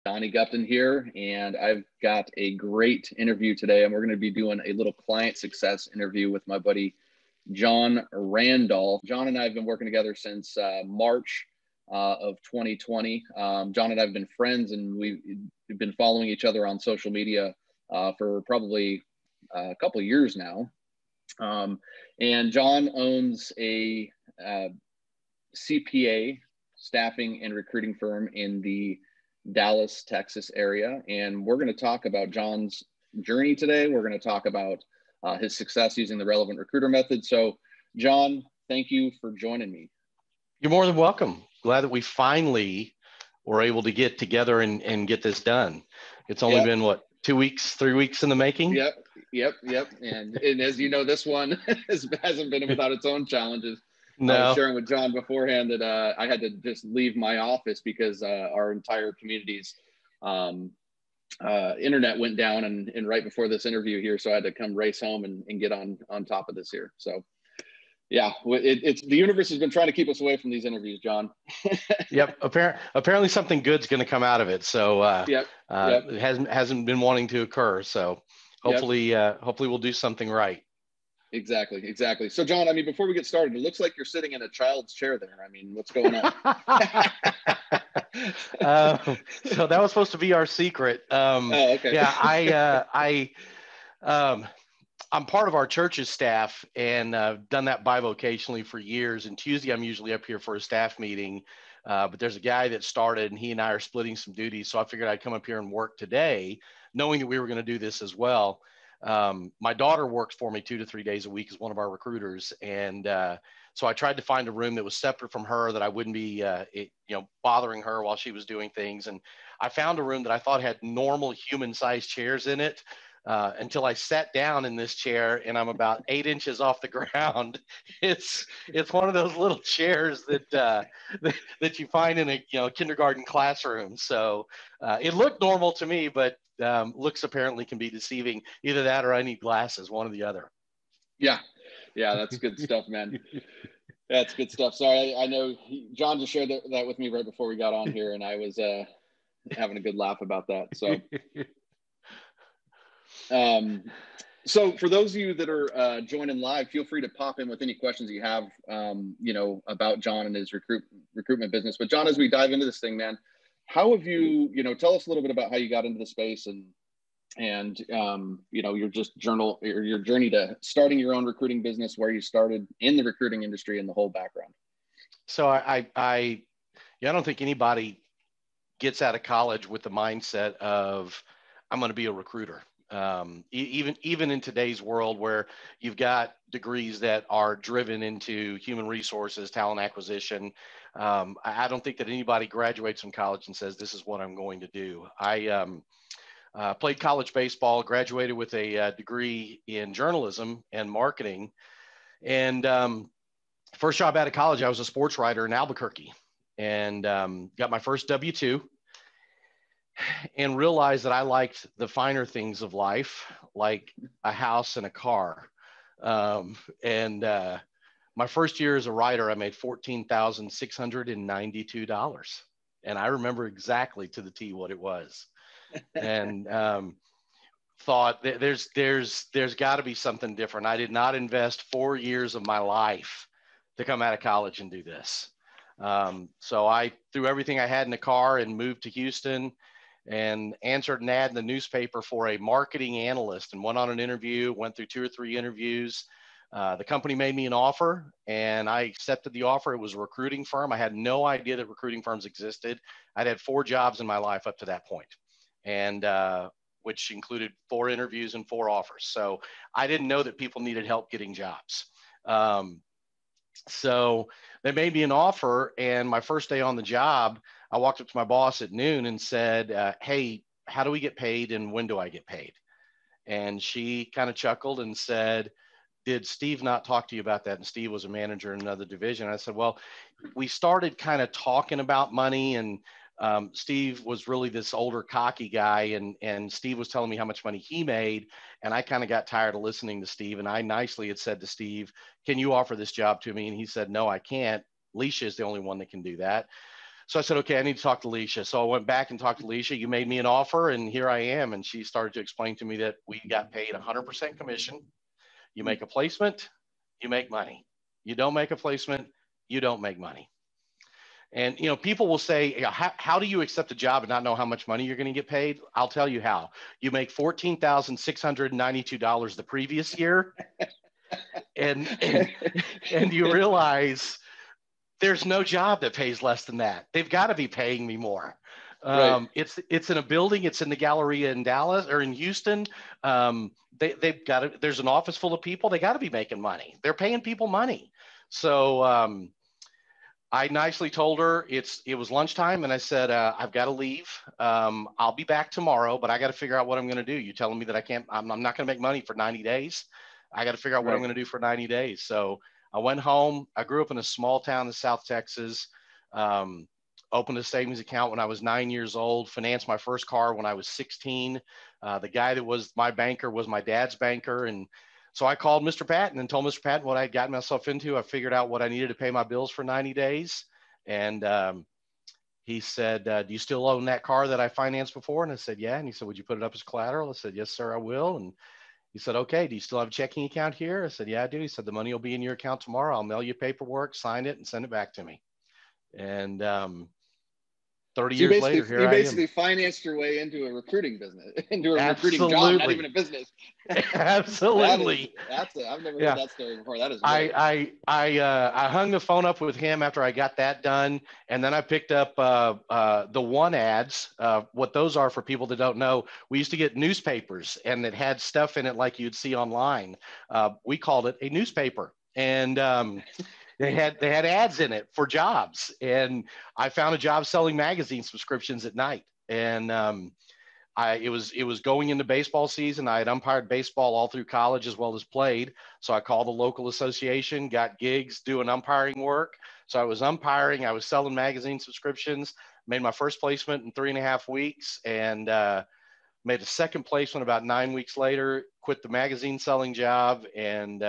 Donnie Gupton here, and I've got a great interview today, and we're going to be doing a little client success interview with my buddy, John Randolph. John and I have been working together since March of 2020. John and I have been friends, and we've been following each other on social media for probably a couple of years now. And John owns a CPA staffing and recruiting firm in the Dallas, Texas area. And we're going to talk about John's journey today. We're going to talk about his success using the relevant recruiter method. So John, thank you for joining me. You're more than welcome. Glad that we finally were able to get together and get this done. It's only been what, 2 weeks, 3 weeks in the making? Yep. And as you know, this one hasn't been without its own challenges. No. I was sharing with John beforehand that I had to just leave my office because our entire community's internet went down and right before this interview here. So I had to come race home and get on top of this here. So yeah, it's the universe has been trying to keep us away from these interviews, John. Yep. Apparently something good's going to come out of it. So it hasn't been wanting to occur. So hopefully we'll do something right. Exactly. So John, I mean, before we get started, it looks like you're sitting in a child's chair there. I mean, what's going on? So that was supposed to be our secret. Okay. Yeah, I'm part of our church's staff and done that bivocationally for years. And Tuesday, I'm usually up here for a staff meeting. But there's a guy that started and he and I are splitting some duties. So I figured I'd come up here and work today, knowing that we were going to do this as well. My daughter works for me 2 to 3 days a week as one of our recruiters. And so I tried to find a room that was separate from her, that I wouldn't be, bothering her while she was doing things. And I found a room that I thought had normal human-sized chairs in it until I sat down in this chair and I'm about 8 inches off the ground. It's one of those little chairs that you find in a kindergarten classroom. So it looked normal to me, but looks apparently can be deceiving. Either that or I need glasses, one or the other. Yeah, that's good stuff, man. That's good stuff. Sorry, I know John just shared that with me right before we got on here, and I was having a good laugh about that. So for those of you that are joining live, feel free to pop in with any questions you have, about John and his recruitment business. But John, as we dive into this thing, man, how have you, tell us a little bit about how you got into the space and your journey to starting your own recruiting business, where you started in the recruiting industry and the whole background. So I don't think anybody gets out of college with the mindset of I'm going to be a recruiter. Even in today's world where you've got degrees that are driven into human resources, talent acquisition, I don't think that anybody graduates from college and says, this is what I'm going to do. I played college baseball, graduated with a degree in journalism and marketing. And first job out of college, I was a sports writer in Albuquerque and got my first W-2 and realized that I liked the finer things of life, like a house and a car. My first year as a writer, I made $14,692. And I remember exactly to the T what it was. And thought there's got to be something different. I did not invest 4 years of my life to come out of college and do this. So I threw everything I had in the car and moved to Houston and answered an ad in the newspaper for a marketing analyst and went on an interview, went through 2 or 3 interviews. The company made me an offer and I accepted the offer. It was a recruiting firm. I had no idea that recruiting firms existed. I'd had 4 jobs in my life up to that point, and which included 4 interviews and 4 offers. So I didn't know that people needed help getting jobs. So they made me an offer, and my first day on the job, I walked up to my boss at noon and said, hey, how do we get paid and when do I get paid? And she kind of chuckled and said, did Steve not talk to you about that? And Steve was a manager in another division. I said, well, we started kind of talking about money, and Steve was really this older, cocky guy, and Steve was telling me how much money he made, and I kind of got tired of listening to Steve, and I nicely had said to Steve, can you offer this job to me? And he said, no, I can't. Leisha is the only one that can do that. So I said, okay, I need to talk to Alicia. So I went back and talked to Alicia. You made me an offer, and here I am. And she started to explain to me that we got paid 100% commission. You make a placement, you make money. You don't make a placement, you don't make money. And, you know, people will say, how do you accept a job and not know how much money you're going to get paid? I'll tell you how. You make $14,692 the previous year, and you realize there's no job that pays less than that. They've got to be paying me more. Right. It's in a building. It's in the Galleria in Dallas or in Houston. They've got it. There's an office full of people. They got to be making money. They're paying people money. So I nicely told her it was lunchtime, and I said, I've got to leave. I'll be back tomorrow, but I got to figure out what I'm going to do. You're telling me that I'm not going to make money for 90 days. I got to figure out what I'm going to do for 90 days. So I went home. I grew up in a small town in South Texas. Opened a savings account when I was 9 years old, financed my first car when I was 16. The guy that was my banker was my dad's banker. And so I called Mr. Patton and told Mr. Patton what I had gotten myself into. I figured out what I needed to pay my bills for 90 days. And he said, do you still own that car that I financed before? And I said, yeah. And he said, would you put it up as collateral? I said, yes, sir, I will. And he said, okay, do you still have a checking account here? I said, yeah, I do. He said, the money will be in your account tomorrow. I'll mail you paperwork, sign it, and send it back to me. And 30 years later, here I am. You basically financed your way into a recruiting business, into a recruiting job, not even a business. Absolutely. I've never heard that story before. That is great. I hung the phone up with him after I got that done, and then I picked up the one ads. What those are for people that don't know, we used to get newspapers, and it had stuff in it like you'd see online. We called it a newspaper, and they had ads in it for jobs, and I found a job selling magazine subscriptions at night. And it was going into baseball season. I had umpired baseball all through college as well as played. So I called the local association, got gigs doing umpiring work. So I was umpiring, I was selling magazine subscriptions, made my first placement in 3.5 weeks, and made a second placement about 9 weeks later, quit the magazine selling job, and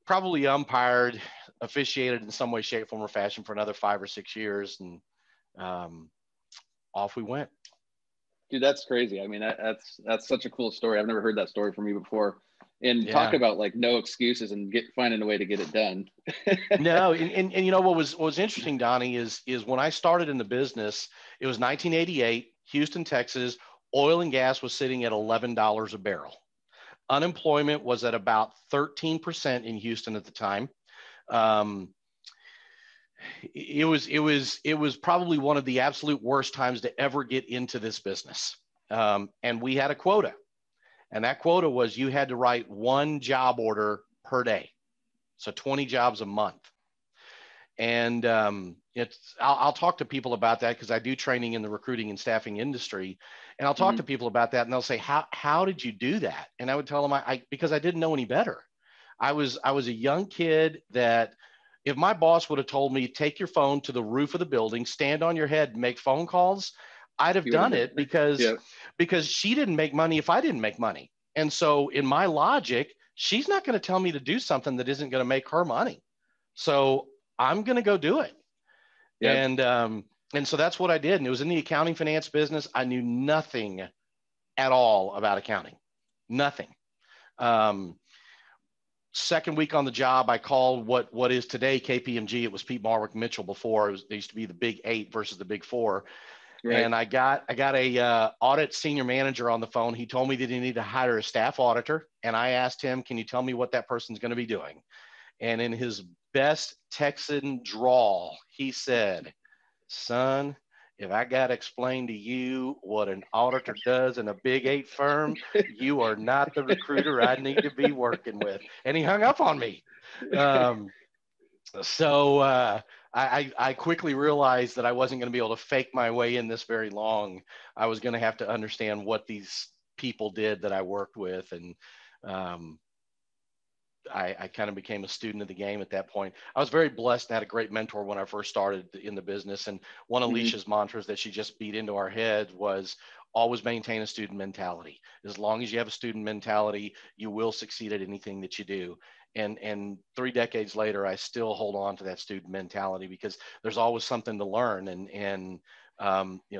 probably umpired, officiated in some way, shape, form, or fashion for another 5 or 6 years, and off we went. Dude, that's crazy. I mean, that's such a cool story. I've never heard that story from you before. And talk about like no excuses and finding a way to get it done. No, and you know what was interesting, Donnie, is when I started in the business, it was 1988, Houston, Texas. Oil and gas was sitting at $11 a barrel. Unemployment was at about 13% in Houston at the time. It was probably one of the absolute worst times to ever get into this business. And we had a quota, and that quota was you had to write 1 job order per day. So 20 jobs a month. And I'll talk to people about that because I do training in the recruiting and staffing industry, and I'll talk to people about that, and they'll say, how did you do that? And I would tell them because I didn't know any better. I was a young kid that if my boss would have told me, take your phone to the roof of the building, stand on your head and make phone calls, I'd have done it because she didn't make money if I didn't make money. And so in my logic, she's not going to tell me to do something that isn't going to make her money. So I'm going to go do it. Yep. And so that's what I did. And it was in the accounting finance business. I knew nothing at all about accounting, nothing. Second week on the job, I called what is today KPMG. It was Pete Marwick Mitchell before. They used to be the Big 8 versus the Big 4. Right. And I got a audit senior manager on the phone. He told me that he needed to hire a staff auditor. And I asked him, can you tell me what that person's going to be doing? And in his best Texan drawl, he said, son, if I got to explain to you what an auditor does in a Big 8 firm, you are not the recruiter I need to be working with. And he hung up on me. So I quickly realized that I wasn't going to be able to fake my way in this very long. I was going to have to understand what these people did that I worked with. And I kind of became a student of the game at that point. I was very blessed and had a great mentor when I first started in the business. And one of Alicia's mantras that she just beat into our heads was always maintain a student mentality. As long as you have a student mentality, you will succeed at anything that you do. And 3 decades later, I still hold on to that student mentality because there's always something to learn. And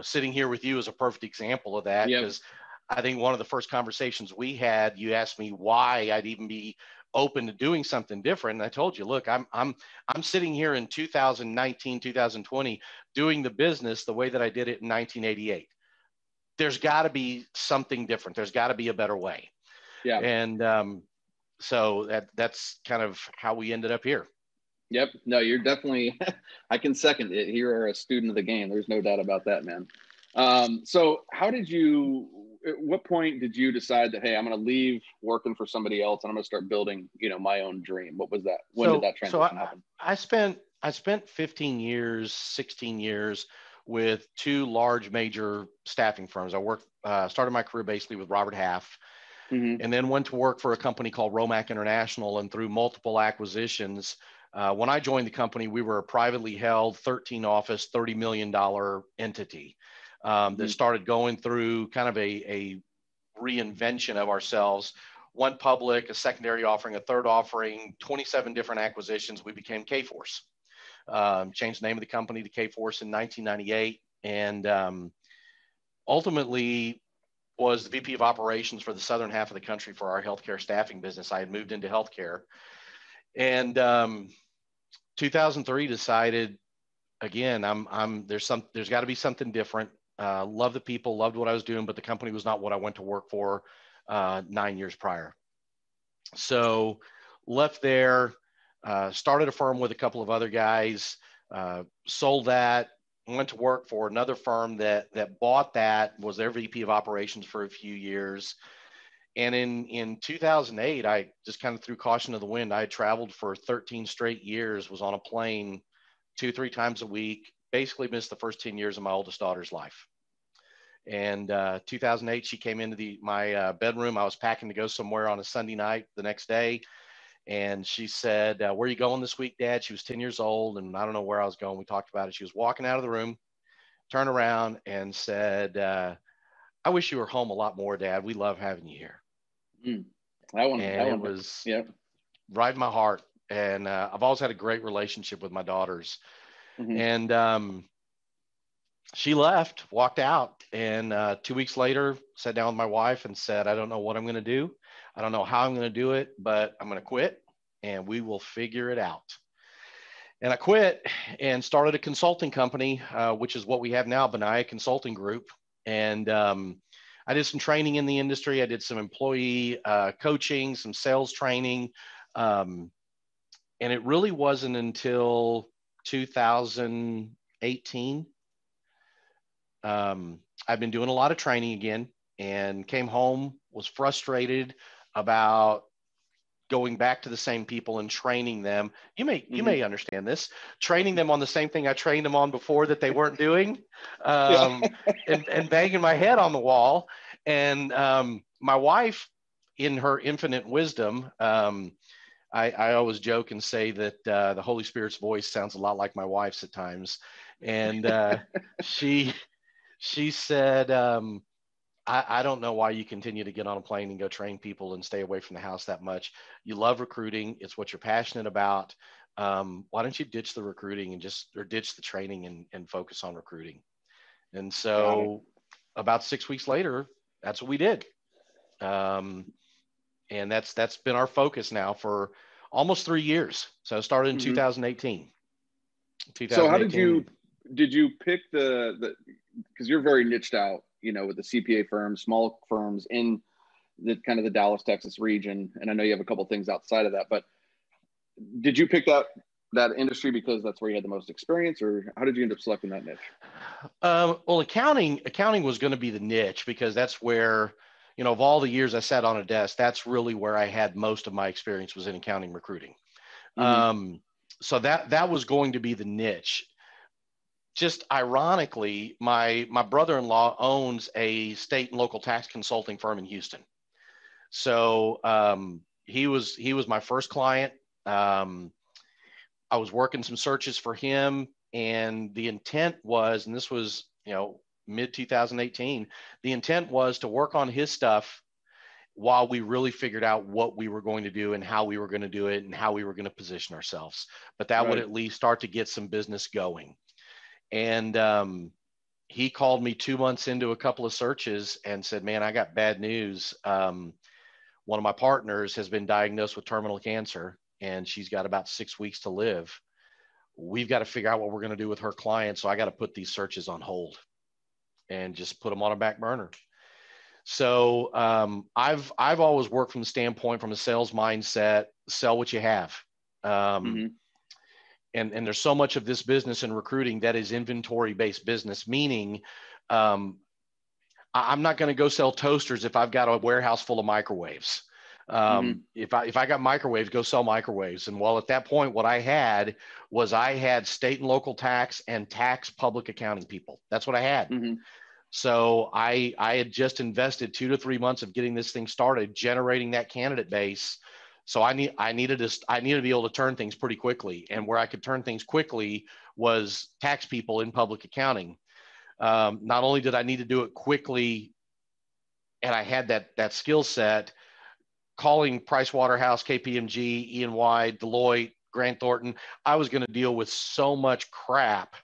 sitting here with you is a perfect example of that, Yep. because I think one of the first conversations we had, you asked me why I'd even be open to doing something different. And I told you, look, I'm sitting here in 2019, 2020, doing the business the way that I did it in 1988. There's got to be something different. There's got to be a better way. Yeah. And so that's kind of how we ended up here. Yep. No, you're definitely, I can second it. You're a student of the game. There's no doubt about that, man. So at what point did you decide that, hey, I'm going to leave working for somebody else and I'm going to start building, my own dream? What was that? When did that transition happen? I spent 15 years, 16 years with 2 large major staffing firms. I started my career basically with Robert Half, and then went to work for a company called Romac International. And through multiple acquisitions, when I joined the company, we were a privately held 13 office, $30 million entity that started going through kind of a reinvention of ourselves. Went public, a secondary offering, a third offering, 27 different acquisitions. We became Kforce. Changed the name of the company to Kforce in 1998. And ultimately was the VP of operations for the southern half of the country for our healthcare staffing business. I had moved into healthcare. And 2003 decided, again, there's got to be something different. Loved the people, loved what I was doing, but the company was not what I went to work for 9 years prior. So left there, started a firm with a couple of other guys, sold that, went to work for another firm that bought that, was their VP of operations for a few years. And in 2008, I just kind of threw caution to the wind. I had traveled for 13 straight years, was on a plane 2-3 times a week, basically missed the first 10 years of my oldest daughter's life. And 2008, she came into my bedroom. I was packing to go somewhere on a Sunday night the next day. And she said, where are you going this week, Dad? She was 10 years old, and I don't know where I was going. We talked about it. She was walking out of the room, turned around and said, I wish you were home a lot more, Dad. We love having you here. It was right in my heart. And I've always had a great relationship with my daughters. And she left, walked out, and 2 weeks later, sat down with my wife and said, I don't know what I'm going to do. I don't know how I'm going to do it, but I'm going to quit and we will figure it out. And I quit and started a consulting company, which is what we have now, Benaya Consulting Group. And I did some training in the industry. I did some employee coaching, some sales training. And it really wasn't until 2018. I've been doing a lot of training again and came home, was frustrated about going back to the same people and training them. You may understand this, training them on the same thing I trained them on before that they weren't doing, and banging my head on the wall. And my wife, in her infinite wisdom, I always joke and say that the Holy Spirit's voice sounds a lot like my wife's at times. And she said, I don't know why you continue to get on a plane and go train people and stay away from the house that much. You love recruiting. It's what you're passionate about. Why don't you ditch the recruiting and ditch the training and focus on recruiting? And so about 6 weeks later, that's what we did. And that's been our focus now for almost 3 years. So I started in 2018. So how did you pick because you're very niched out, with the CPA firms, small firms in the kind of the Dallas, Texas region. And I know you have a couple of things outside of that, but did you pick that industry because that's where you had the most experience, or how did you end up selecting that niche? Well, accounting was going to be the niche because that's where, of all the years I sat on a desk, that's really where I had most of my experience was in accounting recruiting. So that was going to be the niche. Just ironically, my brother-in-law owns a state and local tax consulting firm in Houston. So he was my first client. I was working some searches for him, and the intent was, and this was mid 2018, the intent was to work on his stuff while we really figured out what we were going to do and how we were going to do it and how we were going to position ourselves. But that would at least start to get some business going. And he called me 2 months into a couple of searches and said, man, I got bad news. One of my partners has been diagnosed with terminal cancer and she's got about 6 weeks to live. We've got to figure out what we're going to do with her client. So I got to put these searches on hold and just put them on a back burner. So I've always worked from the standpoint, from a sales mindset, sell what you have. And there's so much of this business and recruiting that is inventory-based business, meaning I'm not going to go sell toasters if I've got a warehouse full of microwaves. If I got microwaves, go sell microwaves. And while at that point, what I had was state and local tax and tax public accounting people. That's what I had. So I had just invested 2 to 3 months of getting this thing started, generating that candidate base. So I needed to be able to turn things pretty quickly. And where I could turn things quickly was tax people in public accounting. Not only did I need to do it quickly, and I had that skill set, calling Pricewaterhouse, KPMG, E&Y, Deloitte, Grant Thornton, I was going to deal with so much crap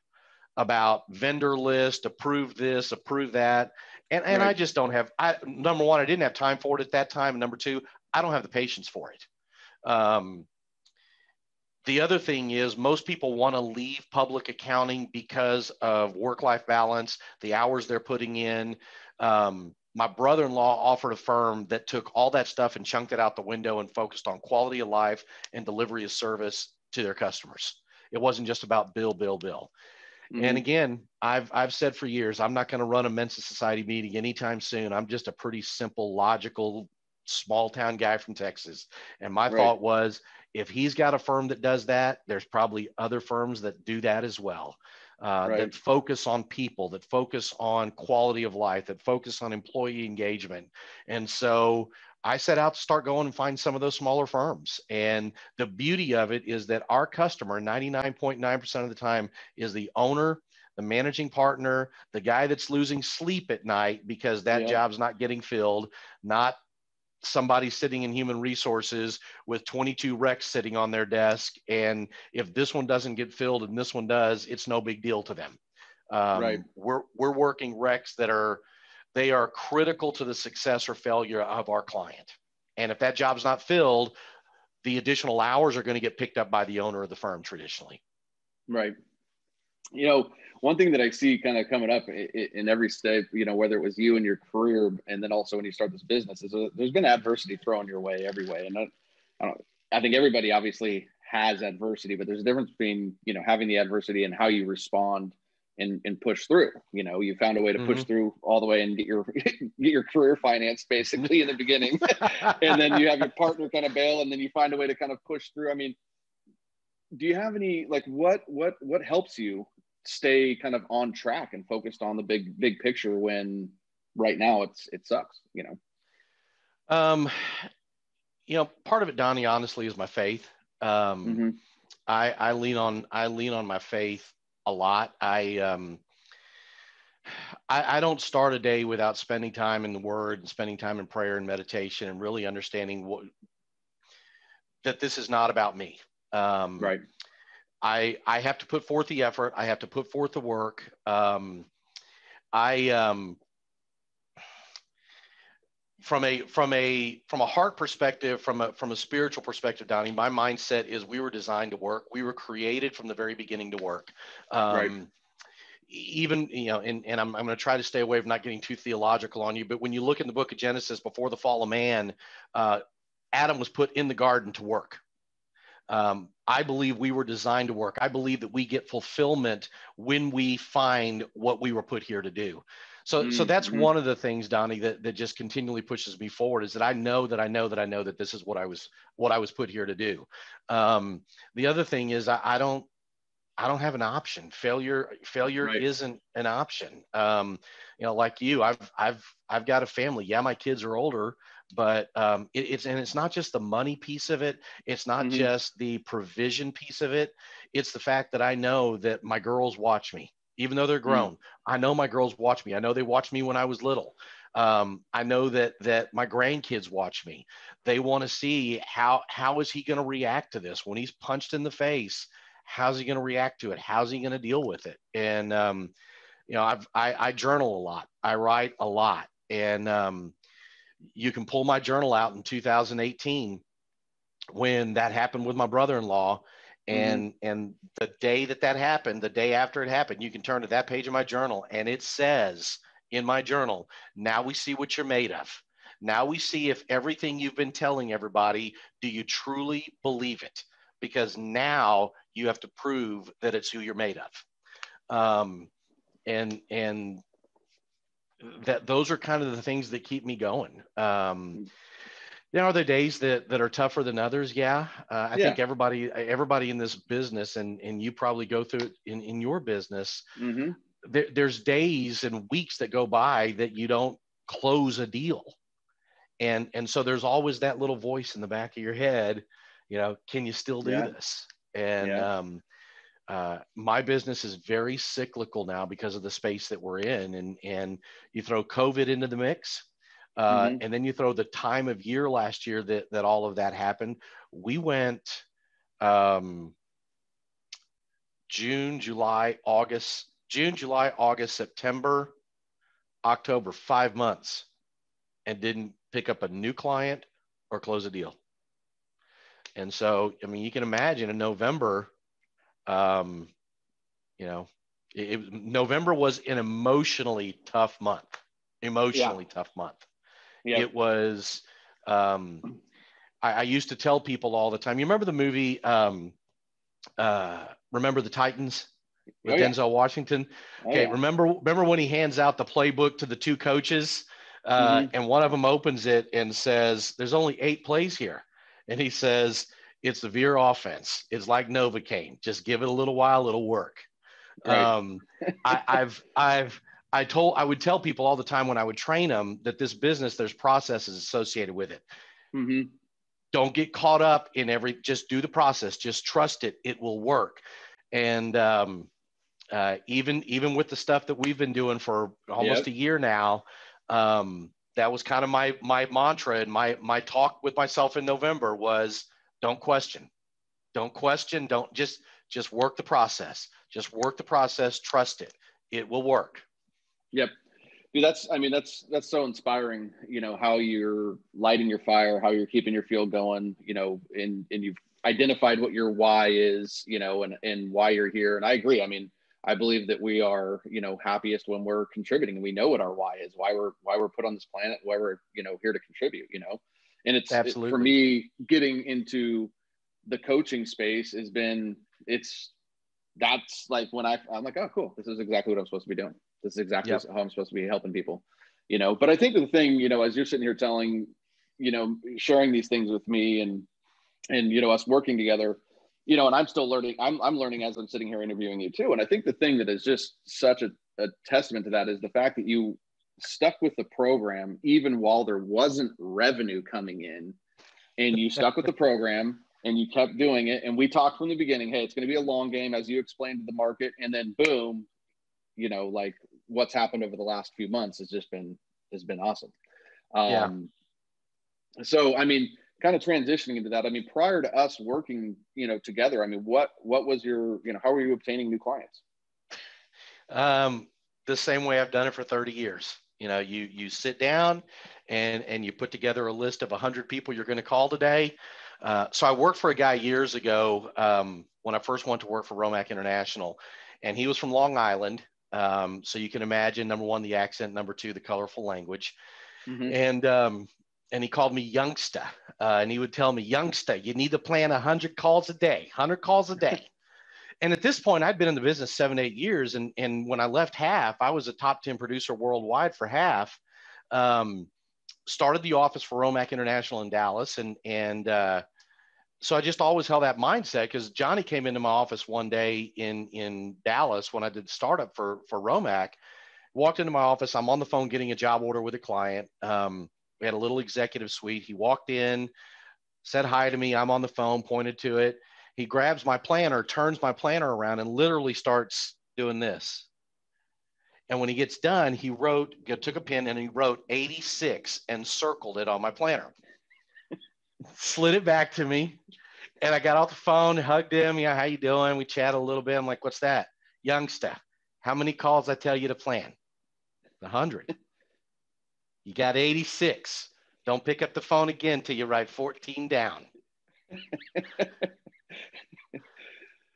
about vendor list, approve this, approve that. And I just don't have, number one, I didn't have time for it at that time. And number two, I don't have the patience for it. The other thing is most people want to leave public accounting because of work-life balance, the hours they're putting in. My brother-in-law offered a firm that took all that stuff and chunked it out the window and focused on quality of life and delivery of service to their customers. It wasn't just about bill. And again, I've said for years, I'm not going to run a Mensa Society meeting anytime soon. I'm just a pretty simple, logical, small town guy from Texas. And my thought was, if he's got a firm that does that, there's probably other firms that do that as well, that focus on people, that focus on quality of life, that focus on employee engagement. And so I set out to start going and find some of those smaller firms. And the beauty of it is that our customer, 99.9% of the time, is the owner, the managing partner, the guy that's losing sleep at night because that job's not getting filled, not somebody sitting in human resources with 22 recs sitting on their desk. And if this one doesn't get filled and this one does, it's no big deal to them. We're working recs that they are critical to the success or failure of our client. And if that job's not filled, the additional hours are going to get picked up by the owner of the firm traditionally. Right. You know, one thing that I see kind of coming up in every step, you know, whether it was you in your career and then also when you start this business, is there's been adversity thrown your way every way. And I think everybody obviously has adversity, but there's a difference between, you know, having the adversity and how you respond and push through. You know, you found a way to push through all the way and get your career financed basically in the beginning. And then you have your partner kind of bail and then you find a way to kind of push through. I mean, do you have any, like, what helps you stay kind of on track and focused on the big picture when right now it sucks, you know? You know, part of it, Donnie, honestly, is my faith. I lean on my faith a lot. I don't start a day without spending time in the Word and spending time in prayer and meditation and really understanding that this is not about me. I have to put forth the effort. I have to put forth the work. From a heart perspective, from a spiritual perspective, Donnie, my mindset is we were designed to work. We were created from the very beginning to work. Even, you know, and I'm going to try to stay away from not getting too theological on you, but when you look in the book of Genesis, before the fall of man, Adam was put in the garden to work. I believe we were designed to work. I believe that we get fulfillment when we find what we were put here to do. So that's one of the things, Donnie, that just continually pushes me forward, is that I know that this is what I was put here to do. The other thing is I don't have an option. Failure isn't an option. You know, like you, I've got a family. Yeah, my kids are older, but it's not just the money piece of it. It's not just the provision piece of it. It's the fact that I know that my girls watch me. even though they're grown. I know my girls watch me. I know they watched me when I was little. I know that my grandkids watch me. They want to see how is he going to react to this when he's punched in the face. How's he going to react to it? How's he going to deal with it? And you know, I journal a lot. I write a lot, and you can pull my journal out in 2018 when that happened with my brother-in-law. And the day that happened, the day after it happened, you can turn to that page of my journal, and it says in my journal, now we see what you're made of. Now we see if everything you've been telling everybody, do you truly believe it? Because now you have to prove that it's who you're made of. And that those are kind of the things that keep me going. There are there days that are tougher than others. Yeah. I think everybody in this business, and you probably go through it in your business. There's days and weeks that go by that you don't close a deal. And so there's always that little voice in the back of your head, you know, can you still do this? And my business is very cyclical now because of the space that we're in. And you throw COVID into the mix. And then you throw the time of year last year that all of that happened. We went June, July, August, September, October, 5 months, and didn't pick up a new client or close a deal. And so, I mean, you can imagine in November, you know, November was an emotionally tough month. It was, I used to tell people all the time, you remember the movie, Remember the Titans with Denzel Washington? Okay. Remember when he hands out the playbook to the two coaches, and one of them opens it and says, there's only 8 plays here. And he says, it's the Veer offense. It's like Novocaine. Just give it a little while, it'll work. Right. I would tell people all the time when I would train them that this business, there's processes associated with it. Don't get caught up in just do the process, just trust it. It will work. And even with the stuff that we've been doing for almost a year now, that was kind of my mantra. And my talk with myself in November was, don't question, don't just work the process, trust it. It will work. Yep. Dude, that's so inspiring, you know, how you're lighting your fire, how you're keeping your field going, you know, and you've identified what your why is, you know, and why you're here. And I agree. I mean, I believe that we are, you know, happiest when we're contributing and we know what our why is, why we're put on this planet, why we're, you know, here to contribute, you know. And it's for me, getting into the coaching space that's like when I'm like, oh, cool. This is exactly what I'm supposed to be doing. This is exactly how I'm supposed to be helping people, you know. But I think the thing, you know, as you're sitting here telling, you know, sharing these things with me and, you know, us working together, you know, and I'm still learning, I'm learning as I'm sitting here interviewing you too. And I think the thing that is just such a testament to that is the fact that you stuck with the program, even while there wasn't revenue coming in, and you stuck with the program and you kept doing it. And we talked from the beginning, hey, it's going to be a long game, as you explained to the market. And then boom, you know, like what's happened over the last few months has been awesome. So, I mean, kind of transitioning into that, I mean, prior to us working, you know, together, I mean, what was your, you know, how were you obtaining new clients? The same way I've done it for 30 years. You know, you sit down and you put together a list of 100 people you're going to call today. So I worked for a guy years ago when I first went to work for Romac International, and he was from Long Island. So you can imagine, number one, the accent, number two, the colorful language. And he called me youngster, and he would tell me, youngster, you need to plan 100 calls a day, 100 calls a day. And at this point, I'd been in the business 7, 8 years. And when I left Half, I was a top 10 producer worldwide for Half. Started the office for Romac International in Dallas. And so I just always held that mindset, because Johnny came into my office one day in Dallas when I did the startup for Romac. Walked into my office. I'm on the phone getting a job order with a client. We had a little executive suite. He walked in, said hi to me. I'm on the phone, pointed to it. He grabs my planner, turns my planner around, and literally starts doing this. And when he gets done, took a pen and he wrote 86 and circled it on my planner, slid it back to me. And I got off the phone, hugged him. Yeah, how you doing? We chatted a little bit. I'm like, what's that? Youngster, how many calls I tell you to plan? 100. You got 86. Don't pick up the phone again till you write 14 down.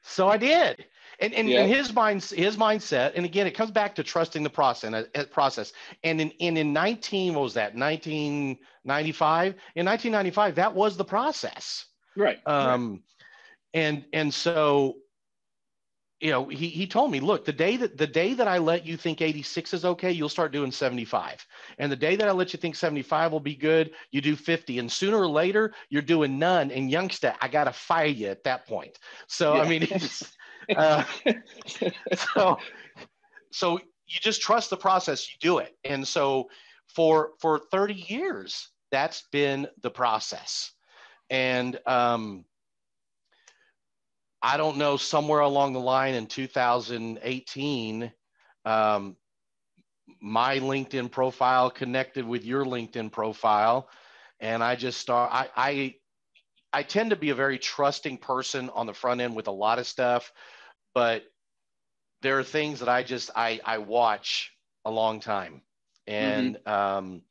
So I did. And his mindset, and again, it comes back to trusting the process. And in 1995, that was the process. Right. And so, he told me, look, the day that I let you think 86 is okay, you'll start doing 75. And the day that I let you think 75 will be good, you do 50. And sooner or later, you're doing none. And youngster, I got to fire you at that point. So, yeah. I mean, so you just trust the process, you do it. And so for 30 years, that's been the process. And, I don't know, somewhere along the line in 2018, my LinkedIn profile connected with your LinkedIn profile. And I just I tend to be a very trusting person on the front end with a lot of stuff, but there are things that I watch a long time. And, and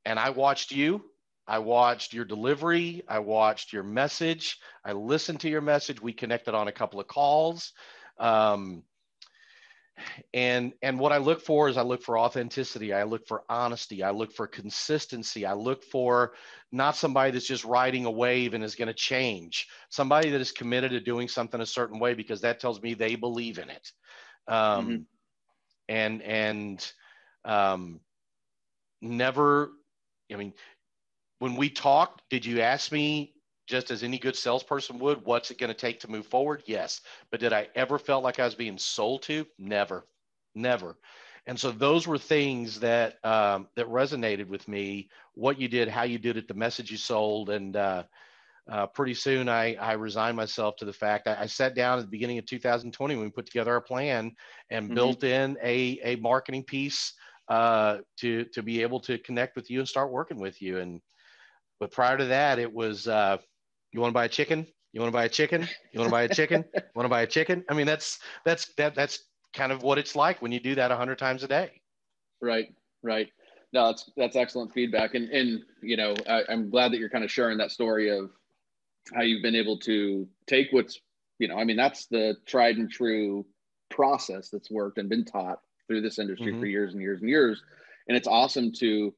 I watched you. I watched your delivery. I watched your message. I listened to your message. We connected on a couple of calls. And what I look for is I look for authenticity. I look for honesty. I look for consistency. I look for not somebody that's just riding a wave and is going to change. Somebody that is committed to doing something a certain way because that tells me they believe in it. Never, I mean, when we talked, did you ask me, just as any good salesperson would, what's it going to take to move forward? Yes. But did I ever felt like I was being sold to? Never. And so those were things that that resonated with me, what you did, how you did it, the message you sold. And pretty soon I resigned myself to the fact I sat down at the beginning of 2020 when we put together our plan and built in a marketing piece to be able to connect with you and start working with you. But prior to that, it was, you want to buy a chicken? You want to buy a chicken? You want to buy a chicken? You want to buy a chicken? I mean, that's kind of what it's like when you do that 100 times a day. Right. No, that's excellent feedback. And I'm glad that you're kind of sharing that story of how you've been able to take what's, that's the tried and true process that's worked and been taught through this industry for years and years and years. And it's awesome to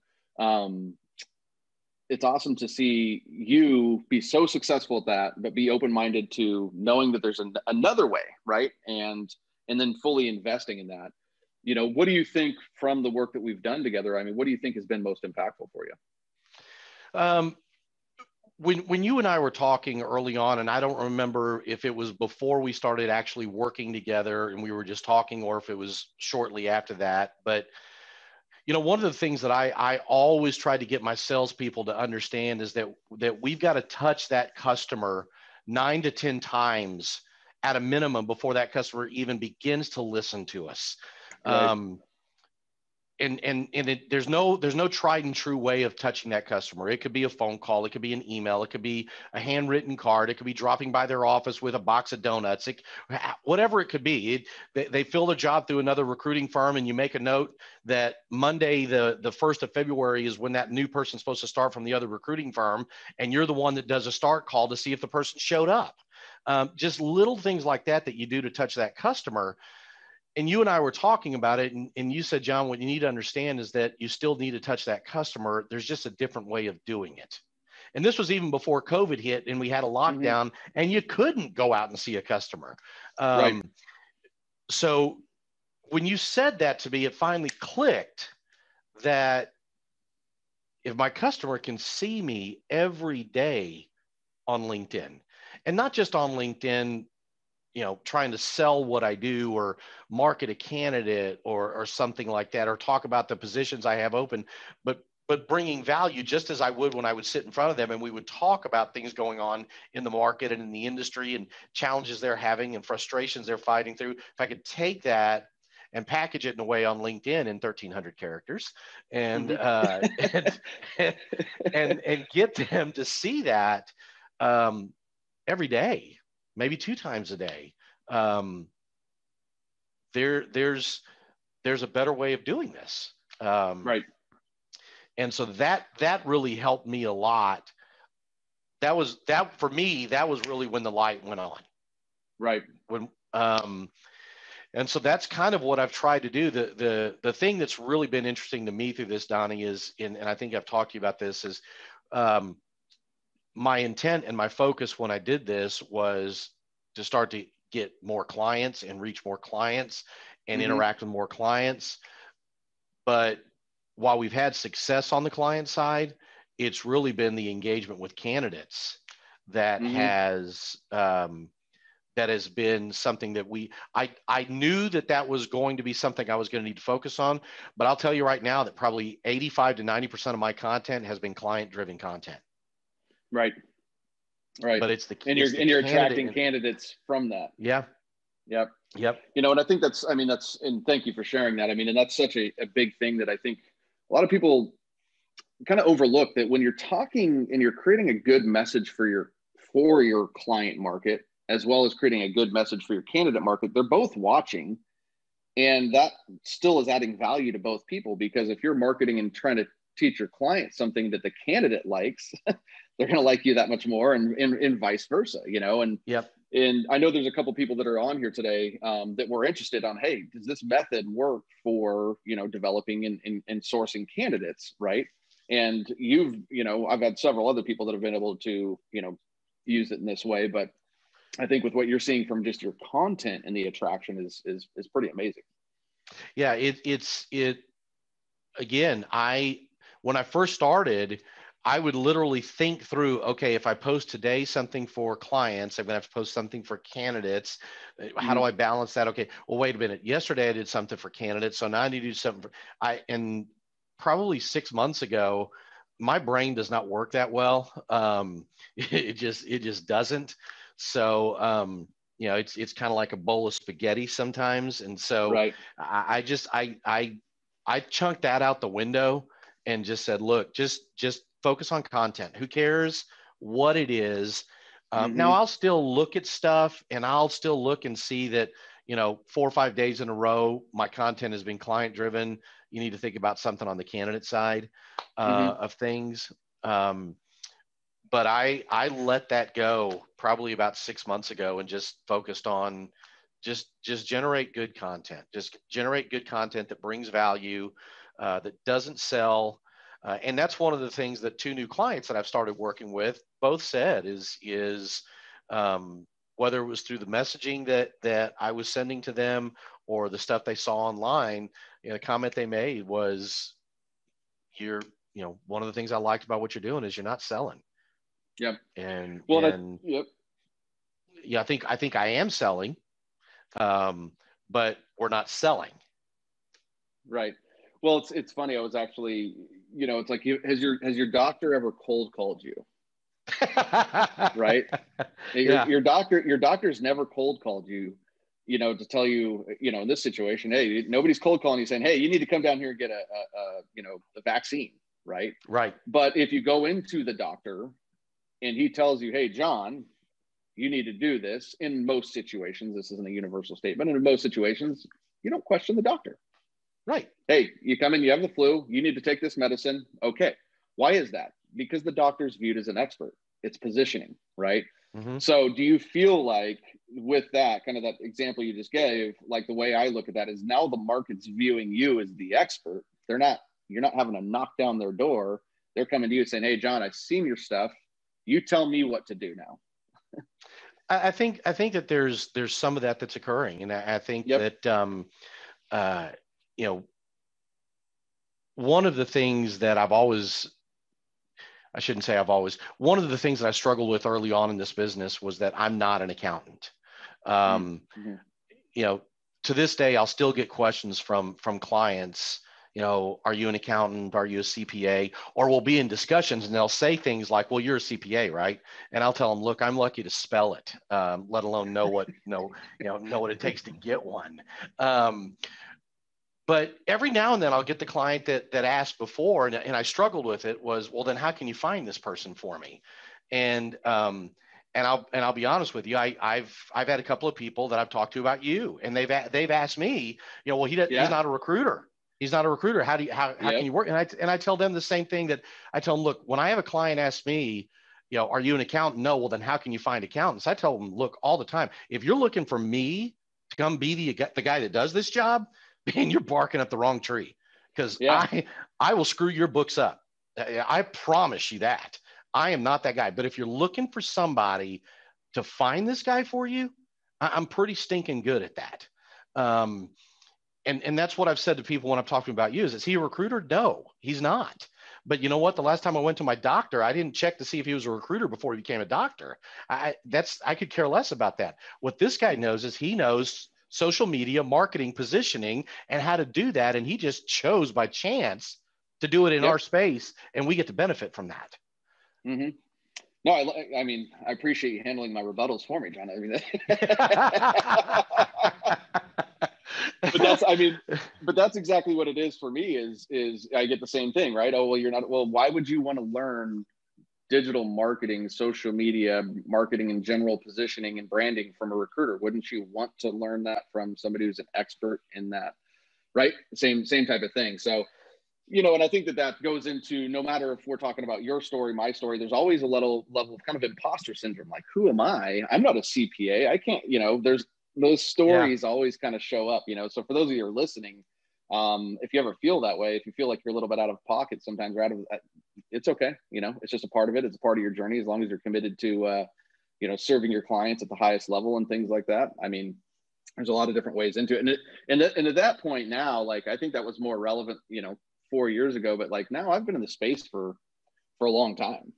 see you be so successful at that, but be open-minded to knowing that there's another way, right? And then fully investing in that. What do you think from the work that we've done together? I mean, what do you think has been most impactful for you? When you and I were talking early on, and I don't remember if it was before we started actually working together and we were just talking, or if it was shortly after that, but one of the things that I always try to get my salespeople to understand is that we've got to touch that customer 9 to 10 times at a minimum before that customer even begins to listen to us. Right. There's no tried and true way of touching that customer. It could be a phone call, it could be an email, it could be a handwritten card, it could be dropping by their office with a box of donuts, whatever it could be. They fill their job through another recruiting firm, and you make a note that Monday, the 1st of February is when that new person's supposed to start from the other recruiting firm, and you're the one that does a start call to see if the person showed up. Just little things like that you do to touch that customer. And you and I were talking about it, and you said, John, what you need to understand is that you still need to touch that customer. There's just a different way of doing it. And this was even before COVID hit and we had a lockdown and you couldn't go out and see a customer. Right. So when you said that to me, it finally clicked that if my customer can see me every day on LinkedIn, and not just on LinkedIn, trying to sell what I do or market a candidate or something like that, or talk about the positions I have open, but bringing value just as I would when I would sit in front of them and we would talk about things going on in the market and in the industry and challenges they're having and frustrations they're fighting through. If I could take that and package it in a way on LinkedIn in 1,300 characters, and and get them to see that every day, maybe 2 times a day. There's a better way of doing this. Right. And so that really helped me a lot. That for me, that was really when the light went on. Right. When, and so that's kind of what I've tried to do. The thing that's really been interesting to me through this, Donnie, is, and I think I've talked to you about this, is my intent and my focus when I did this was to start to get more clients and reach more clients and interact with more clients. But while we've had success on the client side, it's really been the engagement with candidates that has been something that I knew that was going to be something I was going to need to focus on. But I'll tell you right now that probably 85 to 90% of my content has been client-driven content. Right. Right. But it's you're attracting candidates from that. Yeah. Yep. Yep. And I think and thank you for sharing that. And that's such a big thing that I think a lot of people kind of overlook, that when you're talking and you're creating a good message for your client market, as well as creating a good message for your candidate market, they're both watching. And that still is adding value to both people, because if you're marketing and trying to teach your client something that the candidate likes, they're going to like you that much more, and vice versa, and yep. And I know there's a couple people that are on here today that were interested on, hey, does this method work for, developing and sourcing candidates, right? And I've had several other people that have been able to, use it in this way. But I think with what you're seeing from just your content and the attraction is pretty amazing. Yeah, again, when I first started, I would literally think through, okay, if I post today something for clients, I'm going to have to post something for candidates. How do I balance that? Okay, well, wait a minute. Yesterday I did something for candidates, so now I need to do something and probably 6 months ago, my brain does not work that well. It just doesn't. So, it's kind of like a bowl of spaghetti sometimes. And so right. I chunked that out the window and just said, look, just focus on content. Who cares what it is? Now I'll still look at stuff, and I'll still look and see that, 4 or 5 days in a row, my content has been client driven. You need to think about something on the candidate side of things. But I let that go probably about 6 months ago and just focused on just generate good content. Just generate good content that brings value, that doesn't sell. And that's one of the things that 2 new clients that I've started working with both said is whether it was through the messaging that I was sending to them or the stuff they saw online, the comment they made was, one of the things I liked about what you're doing is you're not selling. Yep. Yep. Yeah, I think I am selling, but we're not selling. Right. Well, it's funny. I was actually, it's like, has your doctor ever cold called you? Right. Your doctor's never cold called you, to tell you, in this situation, hey, nobody's cold calling you saying, hey, you need to come down here and get a vaccine. Right. Right. But if you go into the doctor and he tells you, hey, John, you need to do this, in most situations, this isn't a universal statement, in most situations, you don't question the doctor. Right. Hey, you come in, you have the flu, you need to take this medicine. Okay. Why is that? Because the doctor's viewed as an expert. It's positioning, right? So do you feel like with that, kind of that example you just gave, like the way I look at that is now the market's viewing you as the expert. You're not having to knock down their door. They're coming to you saying, hey, John, I've seen your stuff. You tell me what to do now. I think that there's some of that's occurring. And I think that, one of the things that one of the things that I struggled with early on in this business was that I'm not an accountant. To this day, I'll still get questions from clients, are you an accountant? Are you a CPA? Or we'll be in discussions and they'll say things like, well, you're a CPA, right? And I'll tell them, look, I'm lucky to spell it, let alone know what it takes to get one. But every now and then I'll get the client that asked before, and I struggled with it, was, well, then how can you find this person for me? And I'll be honest with you, I've had a couple of people that I've talked to about you, and they've asked me, well, he's not a recruiter. He's not a recruiter. How can you work? And I tell them the same thing that I tell them, look, when I have a client ask me, are you an accountant? No. Well, then how can you find accountants? I tell them, look, all the time, if you're looking for me to come be the guy that does this job, man, you're barking up the wrong tree, because I will screw your books up. I promise you that. I am not that guy. But if you're looking for somebody to find this guy for you, I'm pretty stinking good at that. And that's what I've said to people when I'm talking about you. Is he a recruiter? No, he's not. But you know what? The last time I went to my doctor, I didn't check to see if he was a recruiter before he became a doctor. I could care less about that. What this guy knows is he knows social media, marketing, positioning, and how to do that. And he just chose by chance to do it in our space, and we get to benefit from that. Mm-hmm. No, I mean, I appreciate you handling my rebuttals for me, John. I mean, but that's exactly what it is for me. Is I get the same thing, right? Oh, well, you're not. Well, why would you want to learn digital marketing, social media marketing, and general positioning and branding from a recruiter? Wouldn't you want to learn that from somebody who's an expert in that, right? Same type of thing. So, and I think that goes into, no matter if we're talking about your story, my story, there's always a level of kind of imposter syndrome. Like, who am I? I'm not a CPA. I can't, there's those stories always kind of show up, So for those of you who are listening, if you ever feel that way, if you feel like you're a little bit out of pocket sometimes, it's okay. It's just a part of it. It's a part of your journey, as long as you're committed to, serving your clients at the highest level and things like that. I mean, there's a lot of different ways into it. And at that point now, like, I think that was more relevant, 4 years ago, but like now I've been in the space for a long time.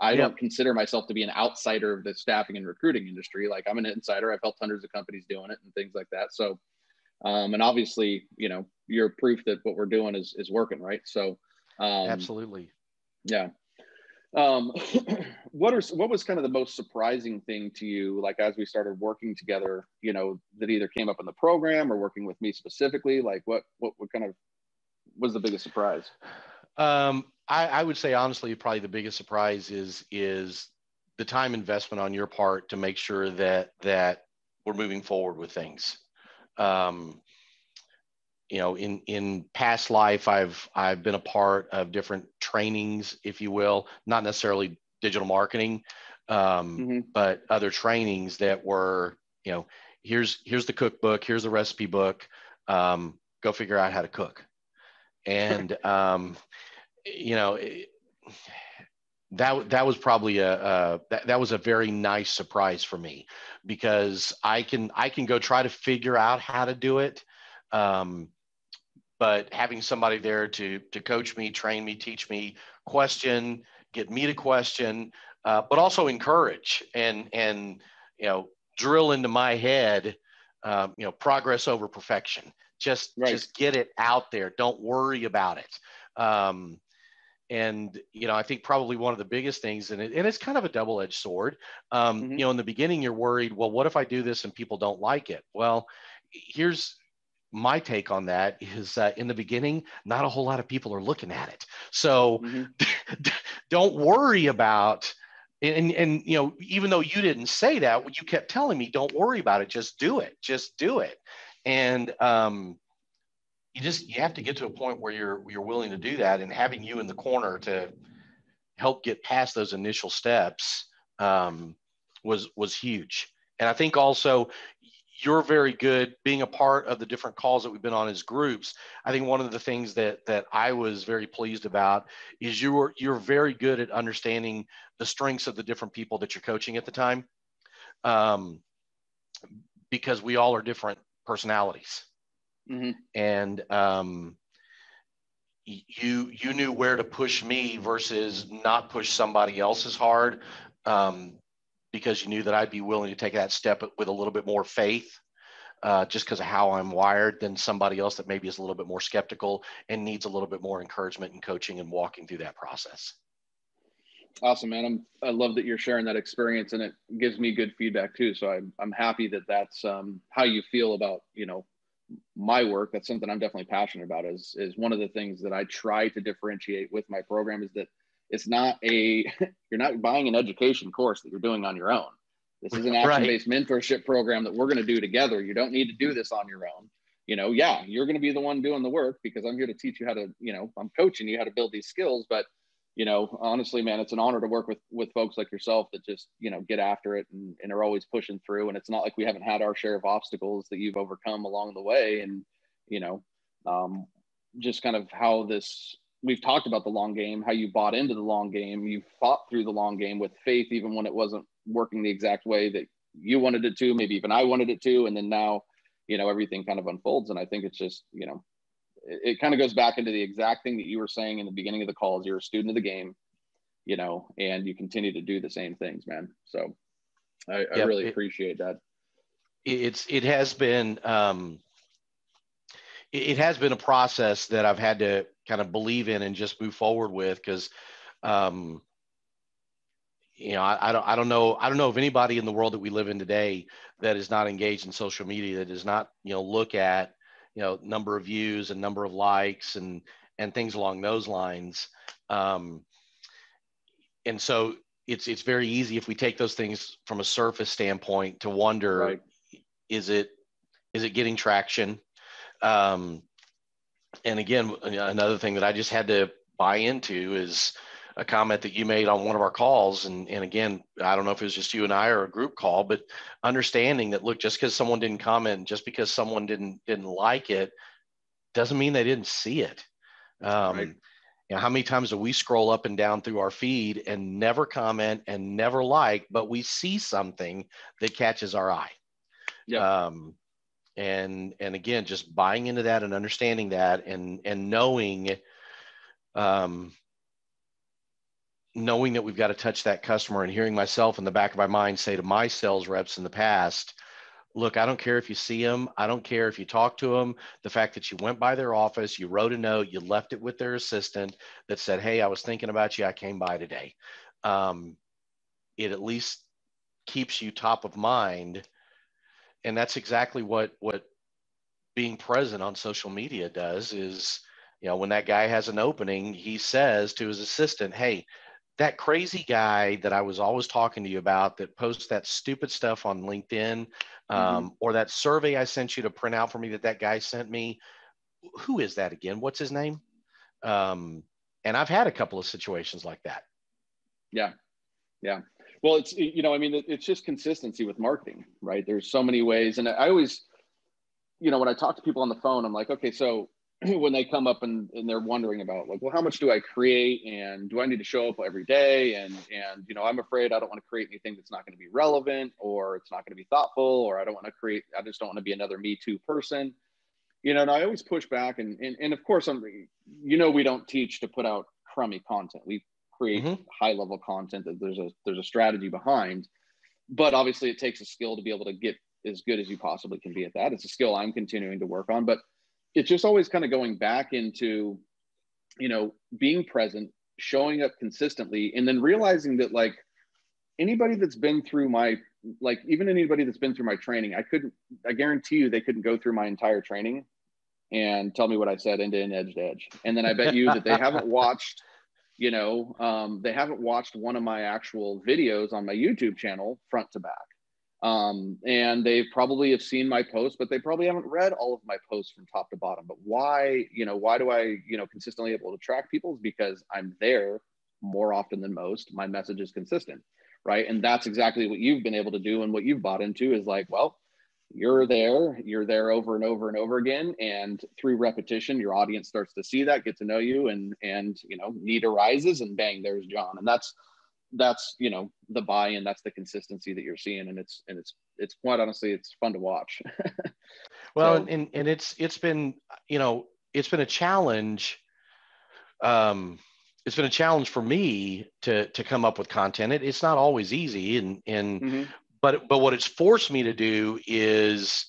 I don't consider myself to be an outsider of the staffing and recruiting industry. Like, I'm an insider. I've helped hundreds of companies doing it and things like that. So, and obviously, you're proof that what we're doing is working, right? So, absolutely. Yeah. What was kind of the most surprising thing to you, like, as we started working together, that either came up in the program or working with me specifically? Like, what kind of was the biggest surprise? I would say, honestly, probably the biggest surprise is the time investment on your part to make sure that we're moving forward with things. In past life, I've been a part of different trainings, if you will, not necessarily digital marketing, but other trainings that were, here's the cookbook, here's the recipe book, go figure out how to cook. And, that was probably that was a very nice surprise for me, because I can go try to figure out how to do it. But having somebody there to coach me, train me, teach me, get me to question, but also encourage and drill into my head, progress over perfection. Just get it out there. Don't worry about it. And I think probably one of the biggest things, and it's kind of a double-edged sword. In the beginning, you're worried, well, what if I do this and people don't like it? Well, here's my take on that is in the beginning, not a whole lot of people are looking at it. So don't worry about, and even though you didn't say that, you kept telling me, don't worry about it. Just do it. And you have to get to a point where you're willing to do that, and having you in the corner to help get past those initial steps was huge. And I think also you're very good being a part of the different calls that we've been on as groups. I think one of the things that I was very pleased about is you're very good at understanding the strengths of the different people that you're coaching at the time, because we all are different personalities. And you knew where to push me versus not push somebody else as hard, because you knew that I'd be willing to take that step with a little bit more faith, just because of how I'm wired, than somebody else that maybe is a little bit more skeptical and needs a little bit more encouragement and coaching and walking through that process. Awesome, man. I love that you're sharing that experience, and it gives me good feedback too. So I'm happy that that's how you feel about, my work, that's something I'm definitely passionate about. Is one of the things that I try to differentiate with my program is that it's not a, you're not buying an education course that you're doing on your own. This is an action-based mentorship program that we're going to do together. You don't need to do this on your own. Yeah, you're going to be the one doing the work because I'm here to teach you how to, I'm coaching you how to build these skills. But, honestly, man, it's an honor to work with folks like yourself that just, get after it and are always pushing through. And it's not like we haven't had our share of obstacles that you've overcome along the way. And, just kind of how we've talked about the long game, how you bought into the long game. You fought through the long game with faith, even when it wasn't working the exact way that you wanted it to, maybe even I wanted it to. And then now, everything kind of unfolds. And I think it's just, it kind of goes back into the exact thing that you were saying in the beginning of the call is you're a student of the game, and you continue to do the same things, man. So I really appreciate that. It has been a process that I've had to kind of believe in and just move forward with. Because, I don't know of anybody in the world that we live in today that is not engaged in social media, that does not, look at, number of views and number of likes and things along those lines. And so it's very easy if we take those things from a surface standpoint to wonder, right, is it getting traction? And again, another thing that I just had to buy into is a comment that you made on one of our calls. And again, I don't know if it was just you and I or a group call, but understanding that, look, just because someone didn't comment, just because someone didn't like it, doesn't mean they didn't see it. Right. How many times do we scroll up and down through our feed and never comment and never like, but we see something that catches our eye? Yeah. And again, just buying into that and understanding that and knowing, knowing that we've got to touch that customer, and hearing myself in the back of my mind say to my sales reps in the past, look, I don't care if you see them. I don't care if you talk to them. The fact that you went by their office, you wrote a note, you left it with their assistant that said, hey, I was thinking about you. I came by today. It at least keeps you top of mind. And that's exactly what being present on social media does is, when that guy has an opening, he says to his assistant, hey, that crazy guy that I was always talking to you about that posts that stupid stuff on LinkedIn, or that survey I sent you to print out for me that guy sent me, who is that again? What's his name? And I've had a couple of situations like that. Yeah. Yeah. Well, it's, it's just consistency with marketing, right? There's so many ways. And I always, when I talk to people on the phone, I'm like, okay, so when they come up and they're wondering about like, well, how much do I create? And do I need to show up every day? And I'm afraid I don't want to create anything that's not going to be relevant, or it's not going to be thoughtful, or I just don't want to be another Me Too person. And I always push back and of course we don't teach to put out crummy content. We create high level content that there's a strategy behind, but obviously it takes a skill to be able to get as good as you possibly can be at that. It's a skill I'm continuing to work on, but it's just always kind of going back into, being present, showing up consistently, and then realizing that like anybody that's been through anybody that's been through my training, I guarantee you they couldn't go through my entire training and tell me what I said end to end, edge to edge. And then I bet you that they haven't watched, they haven't watched one of my actual videos on my YouTube channel front to back. And they probably have seen my posts, but they probably haven't read all of my posts from top to bottom. But why do I, consistently able to track people? Is because I'm there more often than most. My message is consistent, right? And that's exactly what you've been able to do. And what you've bought into is like, well, you're there over and over and over again. And through repetition, your audience starts to see that, get to know you, and need arises, and bang, there's John. And that's the buy-in, that's the consistency that you're seeing. And it's quite honestly, it's fun to watch. Well, so, and it's been a challenge. It's been a challenge for me to come up with content. It's not always easy. But what it's forced me to do is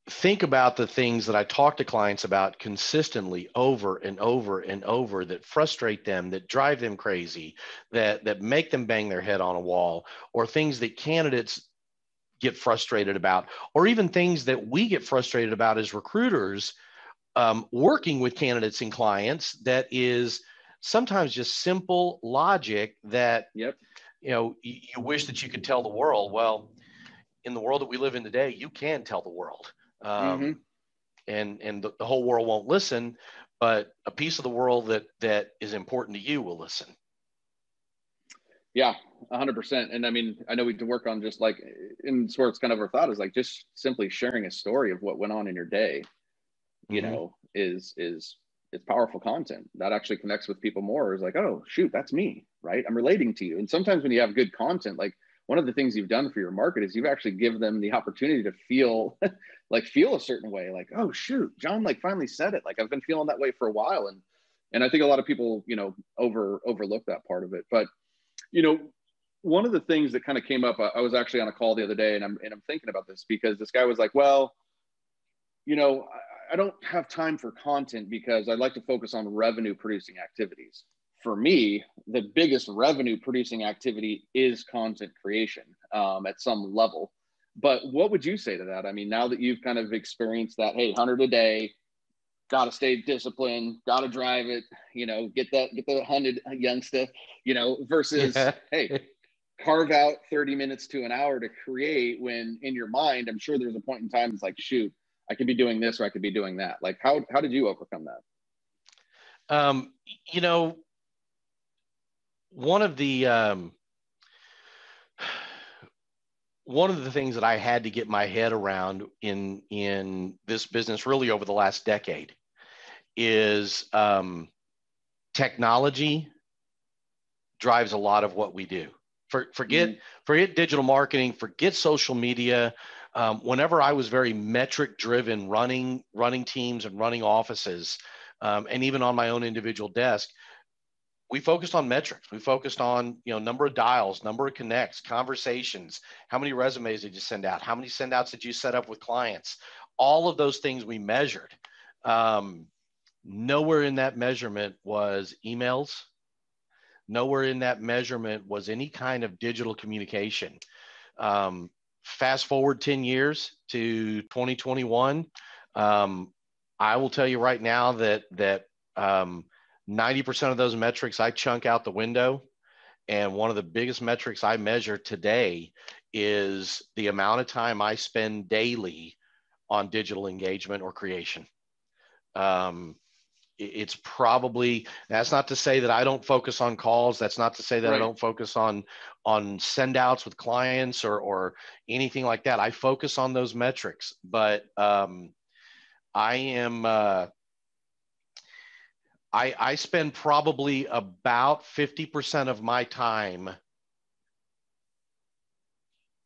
think about the things that I talk to clients about consistently over and over and over, that frustrate them, that drive them crazy, that make them bang their head on a wall, or things that candidates get frustrated about, or even things that we get frustrated about as recruiters, working with candidates and clients, that is sometimes just simple logic that, Yep. You wish that you could tell the world. Well, in the world that we live in today, you can tell the world. Mm-hmm. And the whole world won't listen, but a piece of the world that is important to you will listen. Yeah, 100%. And I mean, I know we can work on just like, in sports, kind of our thought is like just simply sharing a story of what went on in your day, you Mm-hmm. know, is it's powerful content that actually connects with people more. Is like, oh shoot, that's me, right? I'm relating to you. And sometimes when you have good content, like one of the things you've done for your market is you've actually given them the opportunity to feel feel a certain way, like, oh shoot, John like finally said it. Like I've been feeling that way for a while. And I think a lot of people, overlook that part of it. But one of the things that kind of came up, I was actually on a call the other day, and I'm thinking about this because this guy was like, well, I don't have time for content because I'd like to focus on revenue producing activities. For me, the biggest revenue producing activity is content creation, at some level. But what would you say to that? I mean, now that you've kind of experienced that, hey, 100 a day, got to stay disciplined, got to drive it, get the 100 youngster, versus, Yeah. hey, carve out 30 minutes to an hour to create, when in your mind, I'm sure there's a point in time it's like, shoot, I could be doing this or I could be doing that. Like, how did you overcome that? You know, one of the things that I had to get my head around in this business really over the last decade is technology drives a lot of what we do. Forget digital marketing, forget social media. Whenever I was very metric driven, running teams and running offices, and even on my own individual desk, we focused on metrics. We focused on, number of dials, number of connects, conversations, how many resumes did you send out, how many send outs did you set up with clients? All of those things we measured. Nowhere in that measurement was emails. Nowhere in that measurement was any kind of digital communication. Fast forward 10 years to 2021. I will tell you right now that 90% of those metrics I chunk out the window. And one of the biggest metrics I measure today is the amount of time I spend daily on digital engagement or creation. It's probably, that's not to say that I don't focus on calls. That's not to say that I don't focus on send outs with clients or anything like that. I focus on those metrics, but I spend probably about 50% of my time.